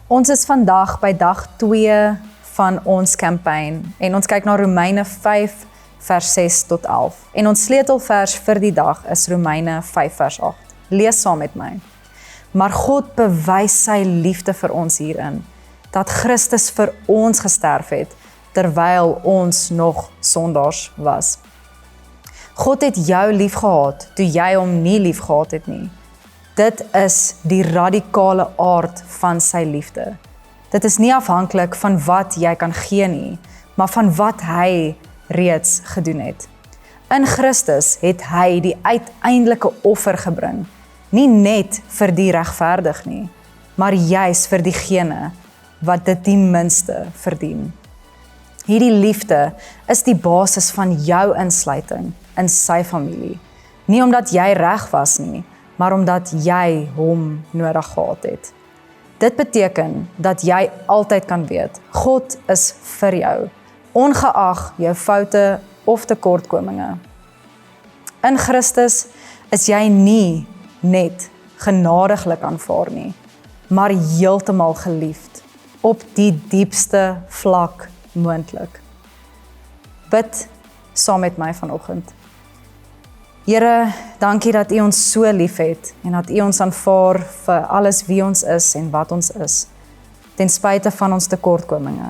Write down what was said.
Ons is vandag by dag 2 van ons campaign en ons kyk na Romeine 5 vers 6 tot 11. En ons sleutelvers vir die dag is Romeine 5 vers 8. Lees saam met my. Maar God bewys sy liefde vir ons hierin, dat Christus vir ons gesterf het, terwyl ons nog sondaars was. God het jou lief gehad, toe jy hom nie lief gehad het nie. Dit is die radikale aard van sy liefde. Dit is nie afhanklik van wat jy kan gee nie, maar van wat hy reeds gedoen het. In Christus het hy die uiteindelike offer gebring, nie net vir die regverdig nie, maar juis vir diegene wat dit die minste verdien. Hierdie liefde is die basis van jou insluiting in sy familie. Nie omdat jy reg was nie, maar omdat jy hom nodig gehad het. Dit beteken dat jy altyd kan weet, God is vir jou, ongeag jou foute of tekortkominge. In Christus is jy nie net genadiglik aanvaar nie, maar heeltemal geliefd, op die diepste vlak moontlik. Bid saam met my vanoggend. Here, dankie dat U ons so lief het en dat U ons aanvaar vir alles wie ons is en wat ons is, ten spyte van ons tekortkominge.